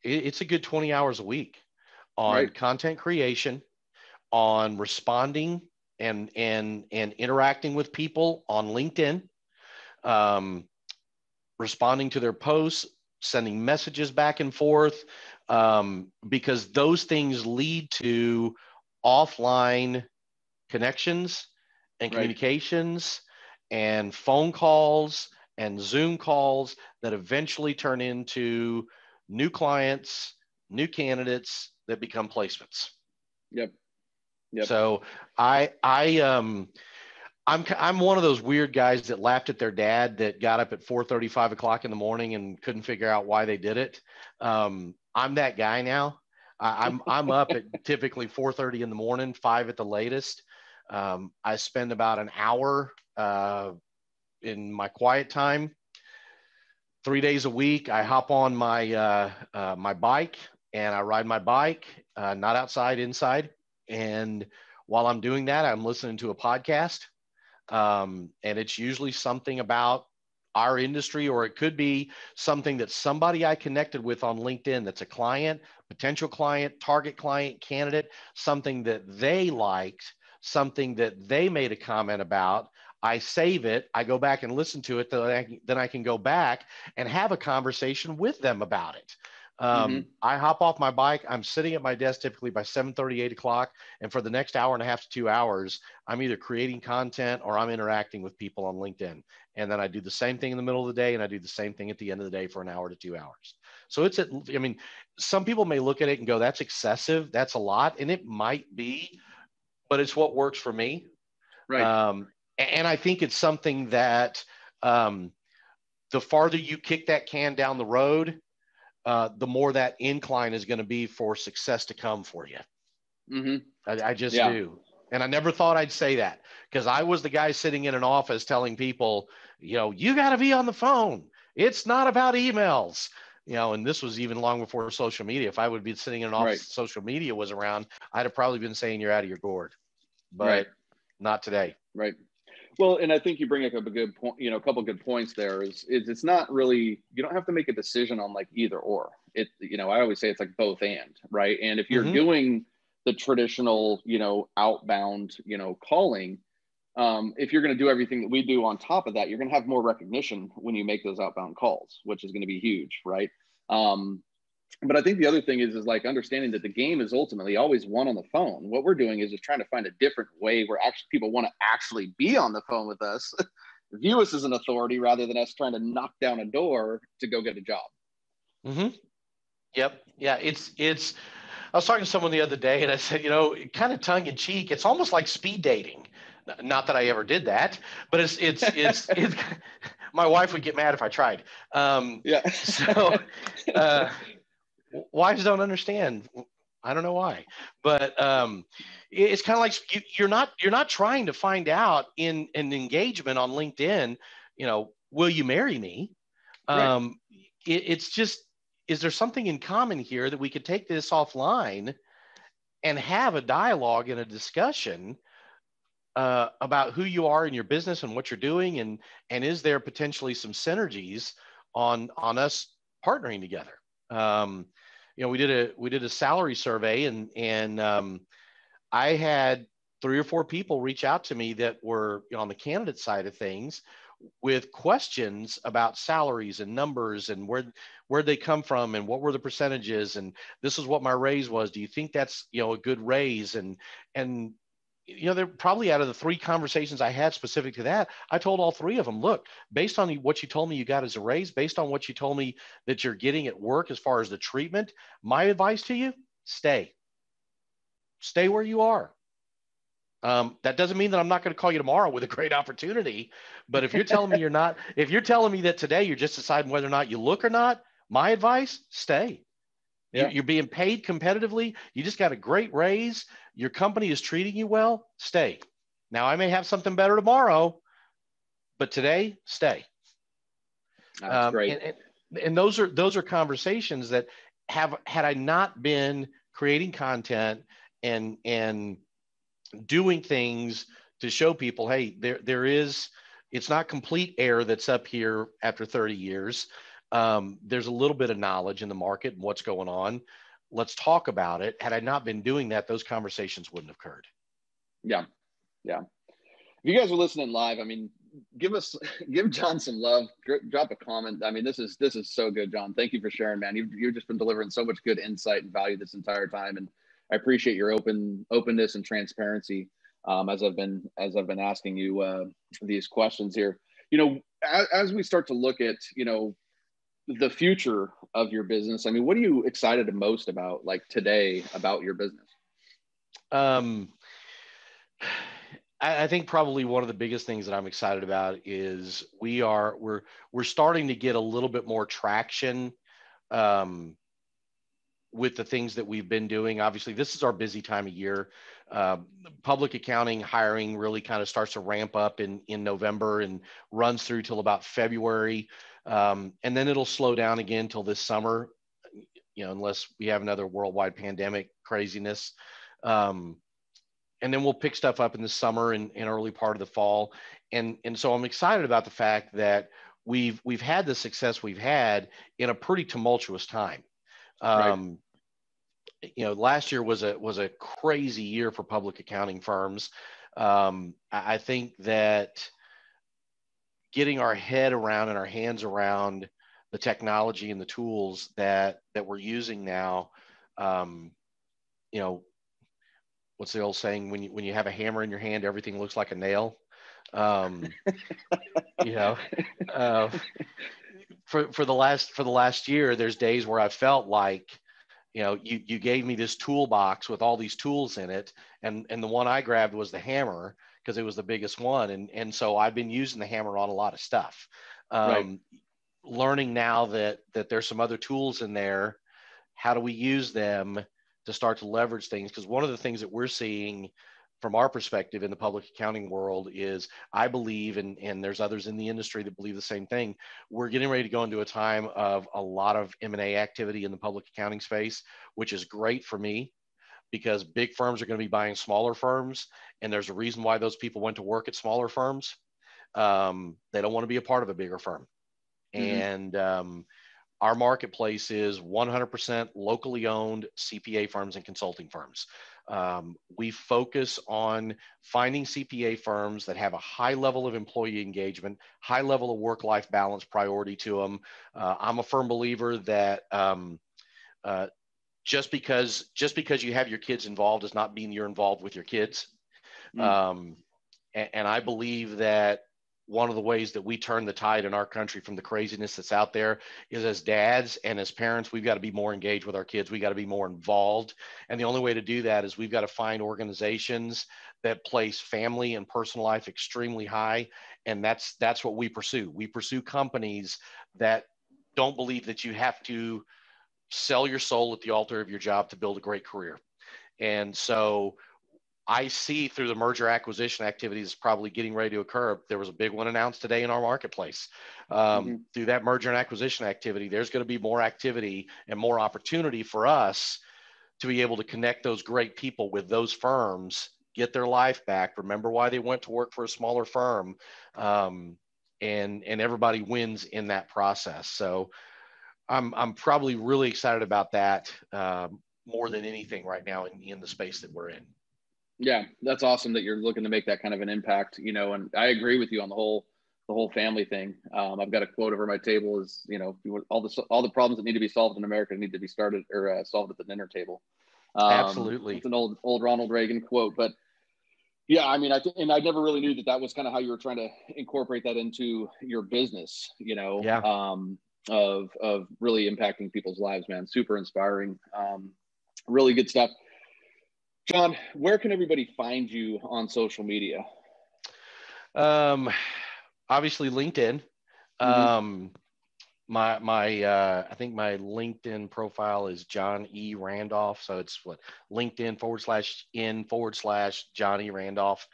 It's a good 20 hours a week on content creation, on responding and interacting with people on LinkedIn, responding to their posts, sending messages back and forth, because those things lead to offline connections and communications and phone calls and Zoom calls that eventually turn into new clients, new candidates that become placements. Yep. So I'm one of those weird guys that laughed at their dad that got up at 4:30, 5 o'clock in the morning and couldn't figure out why they did it. I'm that guy now. I'm up at typically 4:30 in the morning, 5 at the latest. I spend about an hour in my quiet time. 3 days a week, I hop on my my bike and I ride my bike, not outside, inside. And while I'm doing that, I'm listening to a podcast. And it's usually something about our industry, or it could be something that somebody I connected with on LinkedIn that's a client, potential client, target client, candidate, something that they liked, something that they made a comment about. I save it, I go back and listen to it, then I can go back and have a conversation with them about it. Mm-hmm. I hop off my bike. I'm sitting at my desk typically by 7:30, 8 o'clock. And for the next hour and a half to 2 hours, I'm either creating content or I'm interacting with people on LinkedIn. And then I do the same thing in the middle of the day, and I do the same thing at the end of the day for an hour to 2 hours. So I mean, some people may look at it and go, that's excessive. That's a lot. And it might be, but it's what works for me. Right. And I think it's something that the farther you kick that can down the road, the more that incline is going to be for success to come for you. Mm-hmm. I just Yeah. do. And I never thought I'd say that, because I was the guy sitting in an office telling people, you got to be on the phone. It's not about emails. And this was even long before social media. If I would be sitting in an office, Right. social media was around, I'd have probably been saying you're out of your gourd, but Right. not today. Right. Well, and I think you bring up a good point, a couple of good points there is it's not really, you don't have to make a decision on like either or. I always say it's like both and, right? And if you're Mm-hmm. doing the traditional, outbound, calling, if you're going to do everything that we do on top of that, you're going to have more recognition when you make those outbound calls, which is going to be huge, right? But I think the other thing is like understanding that the game is ultimately always won on the phone. What we're doing is just trying to find a different way where actually people want to actually be on the phone with us, view us as an authority rather than us trying to knock down a door to go get a job. Mm-hmm. Yep. Yeah. I was talking to someone the other day and I said, kind of tongue in cheek, it's almost like speed dating. Not that I ever did that, but it's my wife would get mad if I tried. Yeah. So wives don't understand. I don't know why, but it's kind of like you're not trying to find out in an engagement on LinkedIn, will you marry me? Right. It's just, is there something in common here that we could take this offline and have a dialogue and a discussion about who you are in your business and what you're doing, and is there potentially some synergies on us partnering together? We did a salary survey, and I had 3 or 4 people reach out to me that were on the candidate side of things with questions about salaries and numbers and where they come from and what were the percentages, and this is what my raise was. Do you think that's a good raise? And they're probably, out of the 3 conversations I had specific to that, I told all 3 of them, look, based on what you told me you got as a raise, based on what you told me that you're getting at work as far as the treatment, my advice to you, stay where you are. That doesn't mean that I'm not going to call you tomorrow with a great opportunity. But if you're telling me if you're telling me that today you're just deciding whether or not you look or not, my advice, stay. Yeah. You're being paid competitively. You just got a great raise. Your company is treating you well. Stay. Now, I may have something better tomorrow, but today, stay. That's great. And those are conversations that had I not been creating content and doing things to show people, hey, it's not complete air that's up here after 30 years. There's a little bit of knowledge in the market and what's going on. Let's talk about it. Had I not been doing that, those conversations wouldn't have occurred. Yeah. Yeah. If you guys are listening live, I mean, give John some love, drop a comment. I mean, this is so good, John. Thank you for sharing, man. You've just been delivering so much good insight and value this entire time. And I appreciate your openness and transparency as I've been asking you these questions here. As we start to look at, the future of your business, I mean, what are you excited the most about, like today, about your business? I think probably one of the biggest things that I'm excited about is we're starting to get a little bit more traction with the things that we've been doing. Obviously, this is our busy time of year. Public accounting hiring really kind of starts to ramp up in November and runs through till about February. And then it'll slow down again till this summer, unless we have another worldwide pandemic craziness. And then we'll pick stuff up in the summer and early part of the fall. And so I'm excited about the fact that we've had the success we've had in a pretty tumultuous time. Right. Last year was a crazy year for public accounting firms. I think that getting our head around and our hands around the technology and the tools that we're using now. You know, what's the old saying? When you have a hammer in your hand, everything looks like a nail. Um, you know, uh, for the last year, there's days where I felt like, you know, you gave me this toolbox with all these tools in it, and the one I grabbed was the hammer because it was the biggest one, and so I've been using the hammer on a lot of stuff. Right. Learning now that there's some other tools in there. How do we use them to start to leverage things? Because one of the things that we're seeing from our perspective in the public accounting world is, I believe, and there's others in the industry that believe the same thing, we're getting ready to go into a time of a lot of M&A activity in the public accounting space, which is great for me because big firms are going to be buying smaller firms. And there's a reason why those people went to work at smaller firms. They don't want to be a part of a bigger firm. Mm-hmm. And our marketplace is 100% locally owned CPA firms and consulting firms. We focus on finding CPA firms that have a high level of employee engagement, high level of work-life balance priority to them. I'm a firm believer that just because you have your kids involved does not mean you're involved with your kids. And I believe that one of the ways that we turn the tide in our country from the craziness that's out there is, as dads and as parents, we've got to be more engaged with our kids. We got to be more involved. And the only way to do that is we've got to find organizations that place family and personal life extremely high. And that's what we pursue. We pursue companies that don't believe that you have to sell your soul at the altar of your job to build a great career. And so I see through the merger acquisition activities probably getting ready to occur. There was a big one announced today in our marketplace. Through that merger and acquisition activity, there's going to be more activity and more opportunity for us to be able to connect those great people with those firms, get their life back, remember why they went to work for a smaller firm, and everybody wins in that process. So I'm probably really excited about that more than anything right now in the space that we're in. Yeah, that's awesome that you're looking to make that kind of an impact, you know, and I agree with you on the whole family thing. I've got a quote over my table is, you know, all the problems that need to be solved in America need to be started or solved at the dinner table. Absolutely. It's an old Ronald Reagan quote, but yeah, I mean, and I never really knew that was kind of how you were trying to incorporate that into your business, you know, yeah. Of really impacting people's lives, man. Super inspiring. Really good stuff. John, where can everybody find you on social media? Obviously LinkedIn. I think my LinkedIn profile is John E. Randolph. So it's LinkedIn/in/John E. Randolph.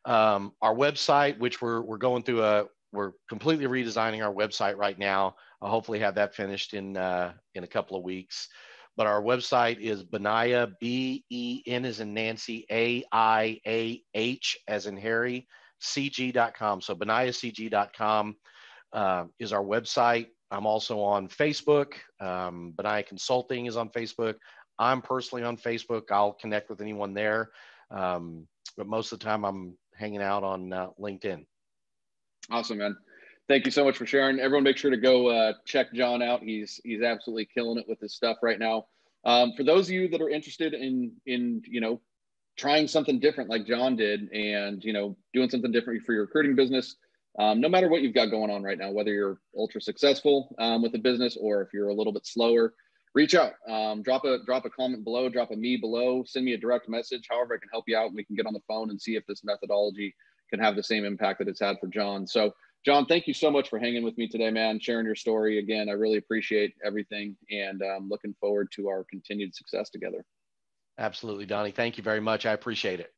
Our website, which we're going through we're completely redesigning our website right now. I'll hopefully have that finished in a couple of weeks. But our website is Benaiah, B-E-N as in Nancy, A-I-A-H as in Harry, CG.com. So BenaiahCG.com is our website. I'm also on Facebook. Benaiah Consulting is on Facebook. I'm personally on Facebook. I'll connect with anyone there. But most of the time I'm hanging out on LinkedIn. Awesome, man. Thank you so much for sharing. Everyone, make sure to go check John out. He's absolutely killing it with his stuff right now. For those of you that are interested in you know, trying something different like John did, and you know, doing something different for your recruiting business, no matter what you've got going on right now, whether you're ultra successful with the business or if you're a little bit slower, reach out. Drop a comment below, drop a me below, send me a direct message. However I can help you out, and we can get on the phone and see if this methodology can have the same impact that it's had for John. So John, thank you so much for hanging with me today, man, sharing your story. Again, I really appreciate everything, and I'm looking forward to our continued success together. Absolutely, Donnie. Thank you very much. I appreciate it.